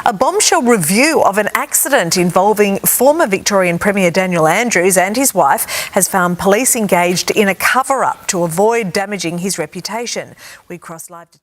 A bombshell review of an accident involving former Victorian Premier Daniel Andrews and his wife has found police engaged in a cover-up to avoid damaging his reputation. We cross live to...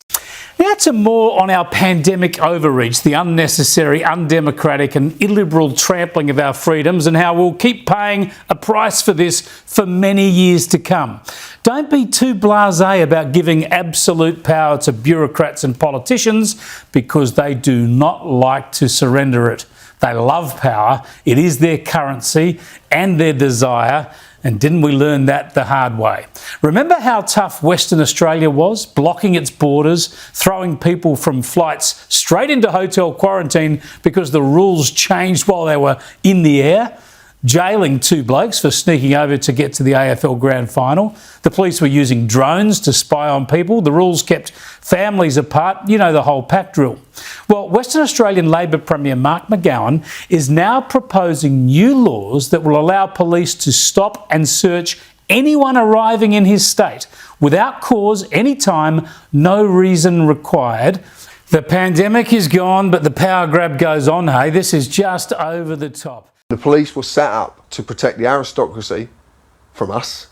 Now to more on our pandemic overreach, the unnecessary, undemocratic and illiberal trampling of our freedoms, and how we'll keep paying a price for this for many years to come. Don't be too blasé about giving absolute power to bureaucrats and politicians, because they do not like to surrender it. They love power. It is their currency and their desire. And didn't we learn that the hard way? Remember how tough Western Australia was, blocking its borders, throwing people from flights straight into hotel quarantine because the rules changed while they were in the air? Jailing two blokes for sneaking over to get to the AFL Grand Final. The police were using drones to spy on people. The rules kept families apart. You know the whole pack drill. Well, Western Australian Labor Premier Mark McGowan is now proposing new laws that will allow police to stop and search anyone arriving in his state without cause, anytime, no reason required. The pandemic is gone, but the power grab goes on, hey? This is just over the top. The police were set up to protect the aristocracy from us,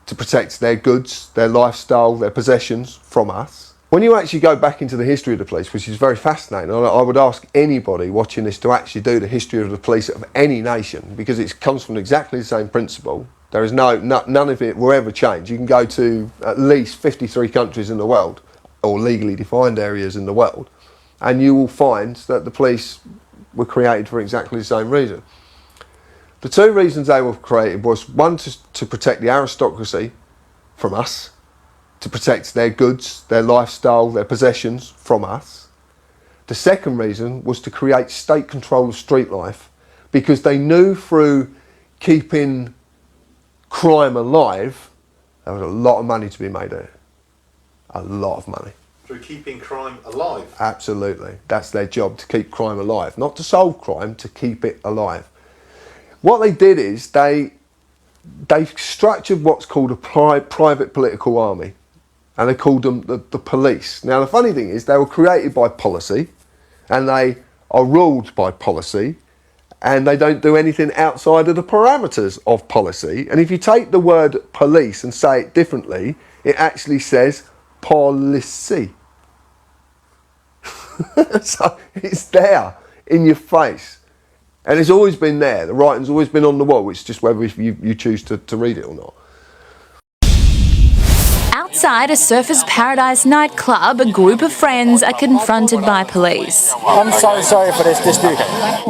to protect their goods, their lifestyle, their possessions from us. When you actually go back into the history of the police, which is very fascinating, I would ask anybody watching this to actually do the history of the police of any nation, because it comes from exactly the same principle. There is none of it will ever change. You can go to at least 53 countries in the world, or legally defined areas in the world, and you will find that the police were created for exactly the same reason. The two reasons they were created was, one, to protect the aristocracy from us, to protect their goods, their lifestyle, their possessions from us. The second reason was to create state control of street life, because they knew through keeping crime alive, there was a lot of money to be made there. A lot of money. Through keeping crime alive? Absolutely. That's their job, to keep crime alive. Not to solve crime, to keep it alive. What they did is they structured what's called a private political army, and they called them the police. Now the funny thing is, they were created by policy, and they are ruled by policy, and they don't do anything outside of the parameters of policy. And if you take the word police and say it differently, it actually says policy. So it's there in your face. And it's always been there. The writing's always been on the wall. It's just whether you choose to read it or not. Outside a Surfers Paradise nightclub, a group of friends are confronted by police. I'm so sorry for this dispute.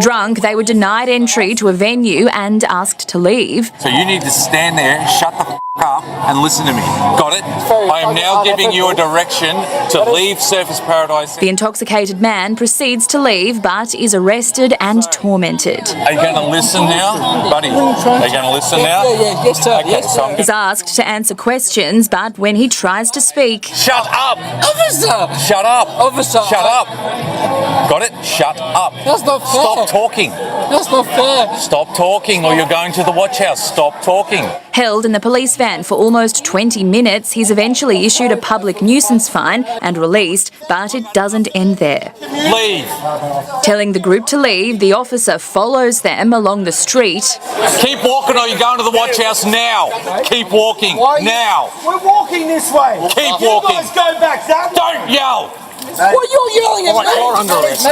Drunk, they were denied entry to a venue and asked to leave. So you need to stand there, shut the f*** up and listen to me. Got it? I am now giving you a direction to leave Surfers Paradise. The intoxicated man proceeds to leave but is arrested and tormented. Are you going to listen now, buddy? Are you going to listen now? Yeah, yes sir. Okay, Yes, so I'm He's asked to answer questions, but when he tries to speak... Shut up! Officer! Shut up! Officer! Shut up! Got it? Shut up! That's not fair. Stop talking! That's not fair. Stop talking or you're going to the watch house. Stop talking. Held in the police van for almost 20 minutes, he's eventually issued a public nuisance fine and released, but it doesn't end there. Leave. Telling the group to leave, the officer follows them along the street. Keep walking or you're going to the watch house now. Keep walking now. We're walking this way. Keep walking. You guys go back that way. Don't yell. Well, you're yelling at me. You're under arrest.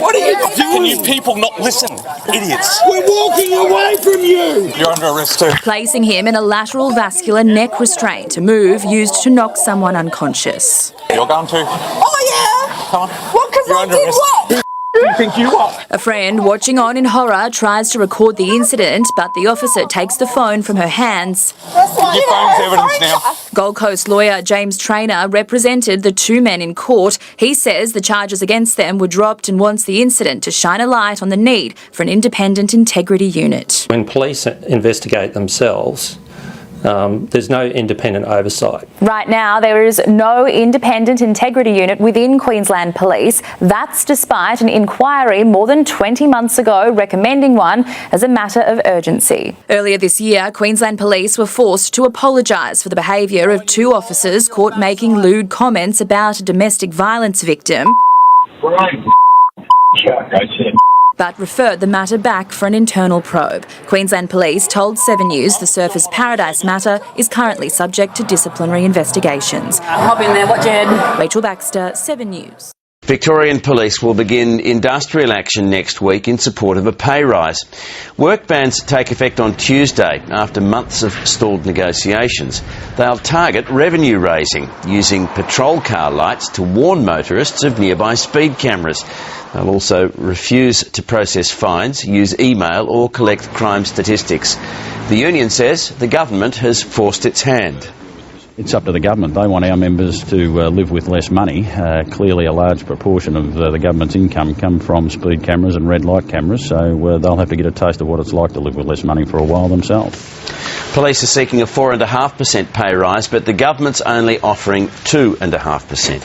What are you doing? Can you people not listen? Idiots. We're walking away from you. You're under arrest too. Placing him in a lateral vascular neck restraint, a move used to knock someone unconscious. You're going to. Oh yeah. Come on. What? Because You're I under did arrest. what? You think you are? A friend watching on in horror tries to record the incident, but the officer takes the phone from her hands. Your phone's evidence now. Gold Coast lawyer James Traynor represented the two men in court. He says the charges against them were dropped and wants the incident to shine a light on the need for an independent integrity unit. When police investigate themselves, there's no independent oversight. Right now, there is no independent integrity unit within Queensland Police. That's despite an inquiry more than 20 months ago recommending one as a matter of urgency. Earlier this year, Queensland Police were forced to apologise for the behaviour of two officers caught making lewd comments about a domestic violence victim. Right. but referred the matter back for an internal probe. Queensland Police told 7 News the Surfers Paradise matter is currently subject to disciplinary investigations. Hop in there, watch your head. Rachel Baxter, 7 News. Victorian Police will begin industrial action next week in support of a pay rise. Work bans take effect on Tuesday after months of stalled negotiations. They'll target revenue raising using patrol car lights to warn motorists of nearby speed cameras. They'll also refuse to process fines, use email or collect crime statistics. The union says the government has forced its hand. It's up to the government. They want our members to live with less money. Clearly a large proportion of the government's income come from speed cameras and red light cameras, so they'll have to get a taste of what it's like to live with less money for a while themselves. Police are seeking a 4.5% pay rise, but the government's only offering 2.5%.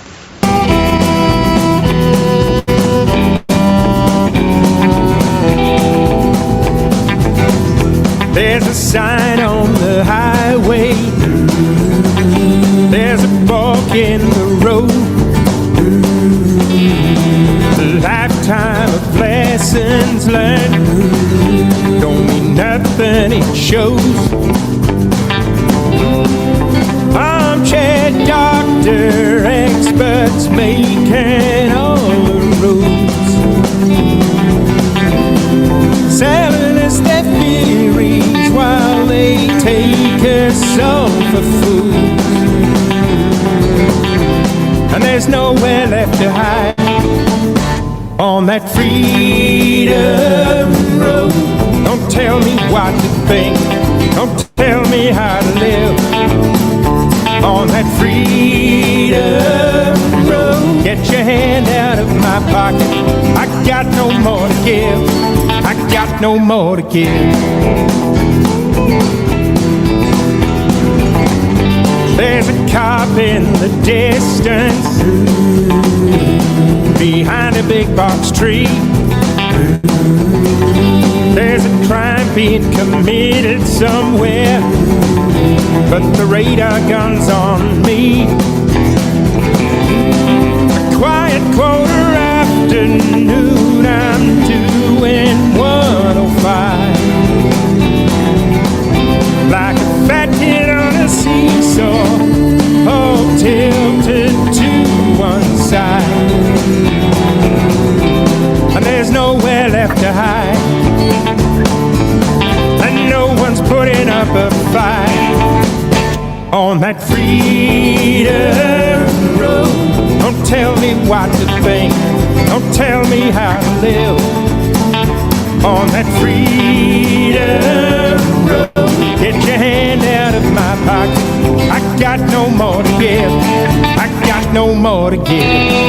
There's a sign on the highway. There's a fork in the road. A lifetime of lessons learned don't mean nothing, it shows. Armchair doctor, experts making all the rules, selling us their theories while they take us all for fools. And there's nowhere left to hide on that freedom road. Don't tell me what to think, don't tell me how to live on that freedom road. Get your hand out of my pocket, I got no more to give, I got no more to give. There's a cop in the distance behind a big box tree. There's a crime being committed somewhere, but the radar gun's on me. A quiet quarter afternoon, I'm doing 105. Like a fat kid on a seesaw, all tilted to one side. And there's nowhere left to hide, and no one's putting up a fight on that freedom road. Don't tell me what to think, don't tell me how to live on that freedom road. Get your hand out of my pocket, I got no more to give, I got no more to give.